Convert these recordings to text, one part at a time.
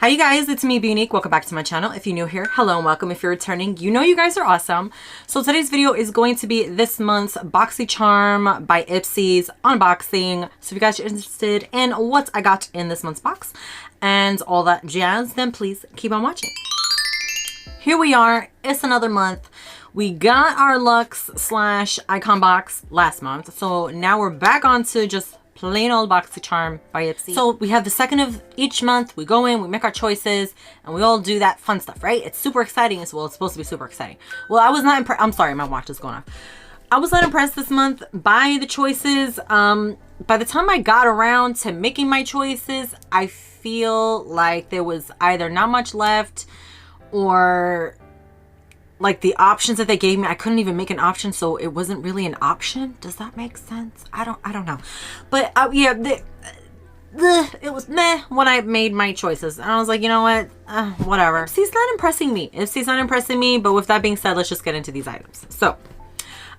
Hi you guys, it's me, Be Unique. Welcome back to my channel. If you're new here, hello and welcome. If you're returning, you know you guys are awesome. So today's video is going to be this month's Boxy Charm by Ipsy's unboxing. So if you guys are interested in what I got in this month's box and all that jazz, then please keep on watching. Here we are, it's another month. We got our Luxe / Icon box last month. So now we're back onto just plain old Boxy Charm by Ipsy. So we have the second of each month. We go in, we make our choices, and we all do that fun stuff, right? It's super exciting. Well, it's supposed to be super exciting. Well, I was not impressed. I'm sorry, my watch is going off. I was not impressed this month by the choices. By the time I got around to making my choices, I feel like there was either not much left or like the options that they gave me, I couldn't even make an option, so it wasn't really an option. Does that make sense? I don't know. But yeah, it was meh when I made my choices. And I was like, you know what? Whatever. Ipsy's not impressing me. Ipsy's not impressing me, but with that being said, let's just get into these items. So,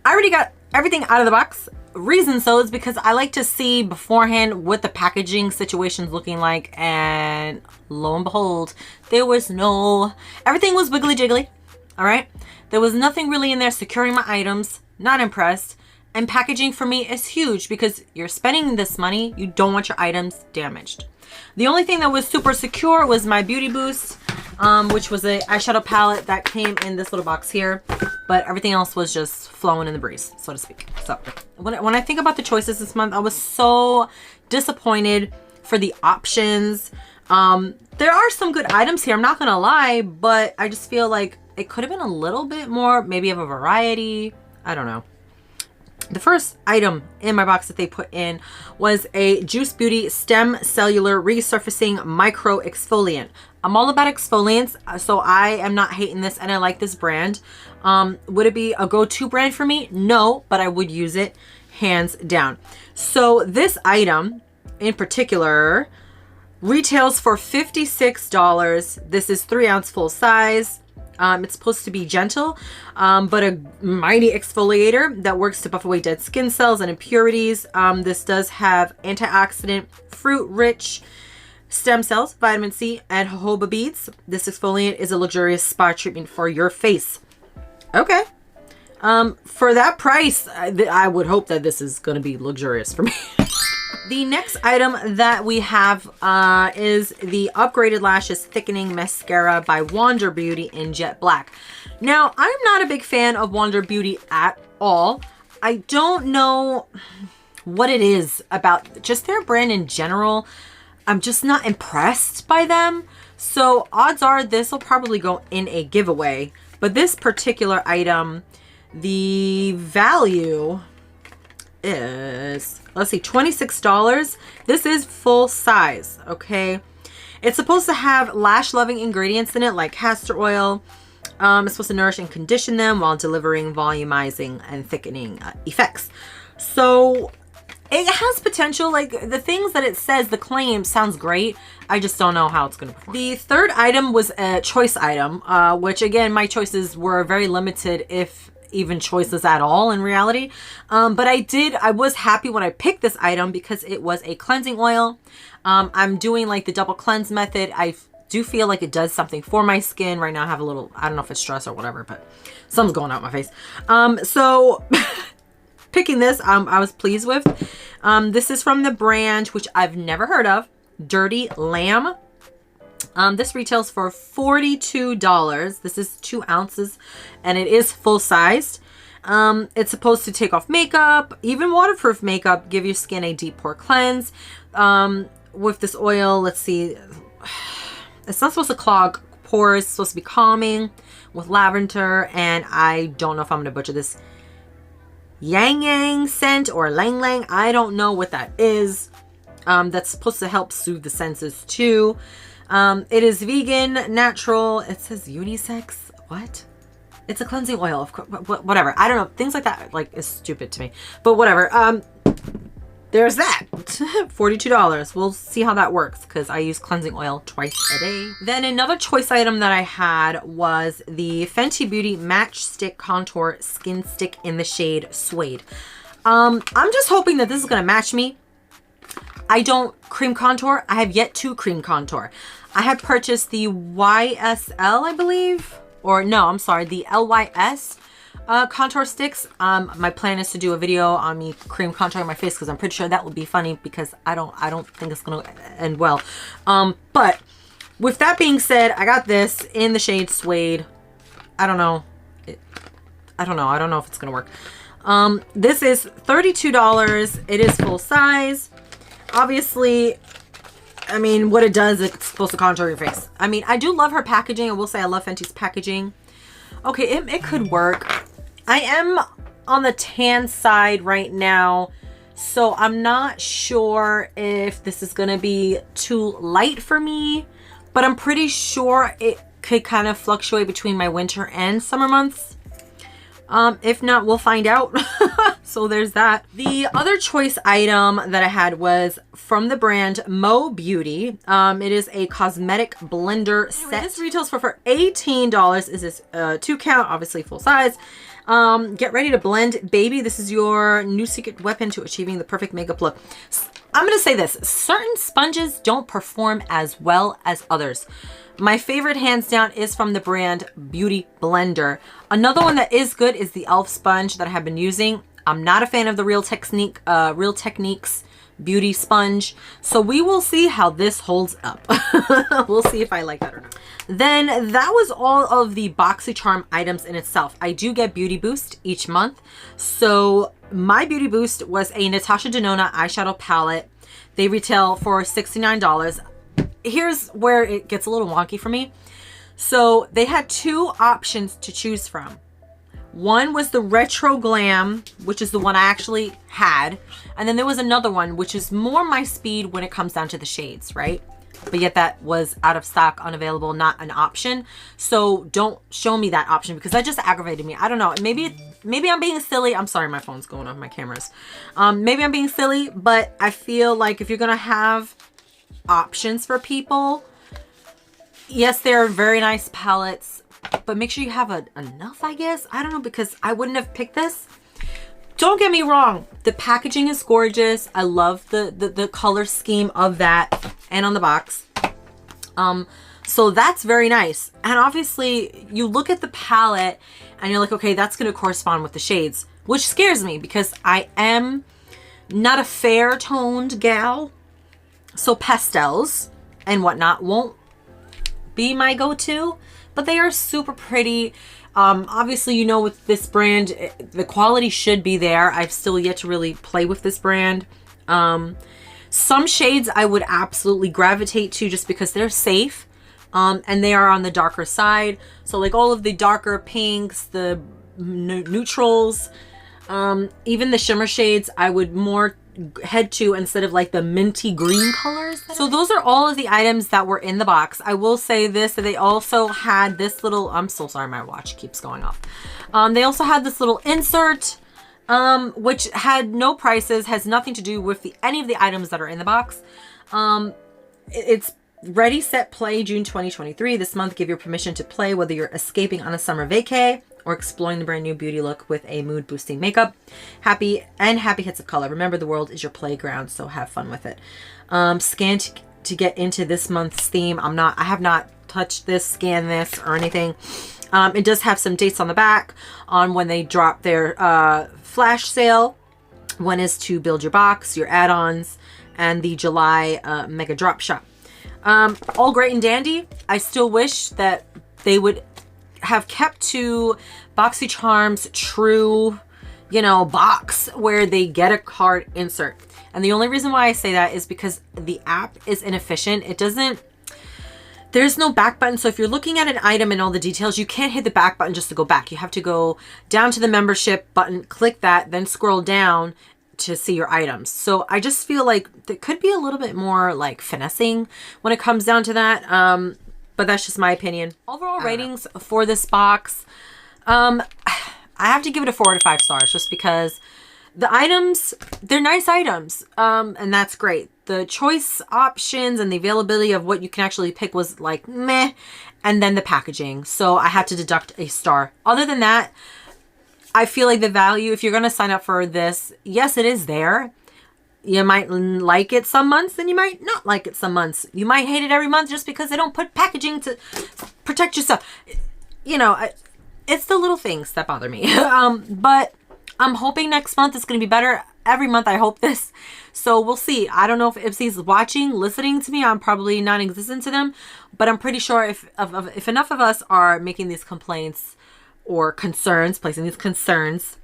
I already got everything out of the box. Reason so is because I like to see beforehand what the packaging situation's looking like, and lo and behold, there was everything was wiggly jiggly. All right, there was nothing really in there securing my items. Not impressed. And packaging for me is huge because you're spending this money, you don't want your items damaged. The only thing that was super secure was my Beauty Boost, which was a eyeshadow palette that came in this little box here, but everything else was just flowing in the breeze, so to speak. So when I think about the choices this month, I was so disappointed for the options. There are some good items here, I'm not gonna lie, but I just feel like it could have been a little bit more, maybe of a variety. I don't know. The first item in my box that they put in was a Juice Beauty Stem Cellular Resurfacing Micro Exfoliant. I'm all about exfoliants, so I am not hating this, and I like this brand. Would it be a go-to brand for me? No, but I would use it hands down. So this item in particular retails for $56. This is 3-ounce full size. It's supposed to be gentle, but a mighty exfoliator that works to buff away dead skin cells and impurities. This does have antioxidant, fruit-rich stem cells, vitamin C, and jojoba beads. This exfoliant is a luxurious spa treatment for your face. Okay. For that price, I would hope that this is going to be luxurious for me. The next item that we have is the Upgraded Lashes Thickening Mascara by Wander Beauty in Jet Black. Now, I'm not a big fan of Wander Beauty at all. I don't know what it is about just their brand in general. I'm just not impressed by them. So odds are this will probably go in a giveaway. But this particular item, the value is, let's see, $26. This is full size, okay? It's supposed to have lash loving ingredients in it like castor oil. It's supposed to nourish and condition them while delivering volumizing and thickening effects. So it has potential. Like the things that it says, the claim sounds great. I just don't know how it's going to perform. The third item was a choice item, which again, my choices were very limited, if even choices at all in reality. But I was happy when I picked this item because it was a cleansing oil. I'm doing like the double cleanse method. I do feel like it does something for my skin. Right now I have a little, I don't know if it's stress or whatever, but something's going out my face. So picking this, I was pleased with. This is from the brand, which I've never heard of, Dirty Lamb. This retails for $42. This is 2 ounces and it is full sized. It's supposed to take off makeup, even waterproof makeup, give your skin a deep pore cleanse. With this oil, let's see, it's not supposed to clog pores, it's supposed to be calming with lavender, and I don't know if I'm going to butcher this, Yang Yang scent or Lang Lang. I don't know what that is. That's supposed to help soothe the senses too. It is vegan, natural. It says unisex. What? It's a cleansing oil, of course. Whatever. I don't know. Things like that like is stupid to me. But whatever. There's that. $42. We'll see how that works because I use cleansing oil twice a day. Then another choice item that I had was the Fenty Beauty Match Stick Contour Skin Stick in the shade Suede. I'm just hoping that this is gonna match me. I don't cream contour. I have yet to cream contour. I had purchased the YSL, I believe, or no, I'm sorry, the LYS contour sticks. My plan is to do a video on me cream contouring my face because I'm pretty sure that would be funny because I don't think it's gonna end well. But with that being said, I got this in the shade Suede. I don't know if it's gonna work. This is $32. It is full size. Obviously, I mean, what it does, it's supposed to contour your face. I mean, I do love her packaging. I will say I love Fenty's packaging. Okay, it could work. I am on the tan side right now, so I'm not sure if this is gonna be too light for me, but I'm pretty sure it could kind of fluctuate between my winter and summer months. If not, we'll find out. So there's that. The other choice item that I had was from the brand Mo Beauty. It is a cosmetic blender set. This retails for $18. This is 2 count, obviously full size. Get ready to blend, baby. This is your new secret weapon to achieving the perfect makeup look. I'm gonna say this, certain sponges don't perform as well as others. My favorite, hands down, is from the brand Beauty Blender. Another one that is good is the e.l.f. sponge that I have been using. I'm not a fan of the Real Techniques beauty sponge, so we will see how this holds up. We'll see if I like that or not. Then that was all of the Boxycharm items in itself. I do get Beauty Boost each month, so my Beauty Boost was a Natasha Denona eyeshadow palette. They retail for $69. Here's where it gets a little wonky for me. So they had 2 options to choose from. One was the Retro Glam, which is the one I actually had. And then there was another one, which is more my speed when it comes down to the shades, right? But yet that was out of stock, unavailable, not an option. So don't show me that option because that just aggravated me. I don't know. Maybe I'm being silly. I'm sorry, my phone's going off my cameras. Maybe I'm being silly, but I feel like if you're going to have options for people, yes, they're very nice palettes, but make sure you have enough, I guess. I don't know, because I wouldn't have picked this. Don't get me wrong, the packaging is gorgeous. I love the color scheme of that and on the box. So that's very nice. And obviously you look at the palette and you're like, okay, that's going to correspond with the shades, which scares me because I am not a fair toned gal. So pastels and whatnot won't be my go-to, but they are super pretty. Obviously, you know, with this brand, the quality should be there. I've still yet to really play with this brand. Some shades I would absolutely gravitate to just because they're safe, and they are on the darker side. So like all of the darker pinks, the neutrals, even the shimmer shades, I would more head to instead of like the minty green colors. So those are all of the items that were in the box. I will say this, that they also had this little, I'm so sorry, my watch keeps going off. They also had this little insert, which had no prices, has nothing to do with any of the items that are in the box. It's Ready, Set, Play, June 2023. This month, give your permission to play whether you're escaping on a summer vacay or exploring the brand new beauty look with a mood boosting makeup. Happy hits of color. Remember, the world is your playground, so have fun with it. Scan to get into this month's theme. I have not touched this, scanned this or anything. It does have some dates on the back on when they drop their flash sale. One is to build your box, your add-ons, and the July mega drop shop. All great and dandy. I still wish that they would have kept to Boxycharm's true, you know, box where they get a card insert. And the only reason why I say that is because the app is inefficient. There's no back button. So if you're looking at an item and all the details, you can't hit the back button just to go back. You have to go down to the membership button, click that, then scroll down to see your items. So I just feel like there could be a little bit more like finessing when it comes down to that. But that's just my opinion. Overall ratings for this box, I have to give it a 4 out of 5 stars just because the items, they're nice items, and that's great. The choice options and the availability of what you can actually pick was like meh, and then the packaging. So I had to deduct a star. Other than that, I feel like the value, if you're going to sign up for this, yes, it is there. You might like it some months, and you might not like it some months. You might hate it every month just because they don't put packaging to protect your stuff. You know, it's the little things that bother me. But I'm hoping next month it's going to be better. Every month I hope this. So we'll see. I don't know if Ipsy's watching, listening to me. I'm probably non-existent to them. But I'm pretty sure if enough of us are making these complaints or concerns, placing these concerns,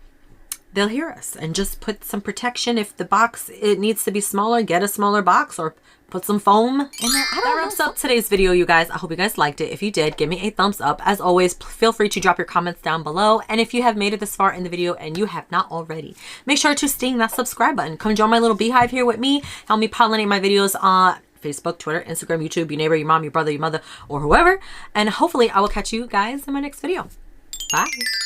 they'll hear us and just put some protection. If the box, it needs to be smaller, get a smaller box or put some foam in there. That wraps up today's video, you guys. I hope you guys liked it. If you did, give me a thumbs up. As always, feel free to drop your comments down below. And if you have made it this far in the video and you have not already, make sure to sting that subscribe button. Come join my little beehive here with me. Help me pollinate my videos on Facebook, Twitter, Instagram, YouTube, your neighbor, your mom, your brother, your mother, or whoever. And hopefully I will catch you guys in my next video. Bye.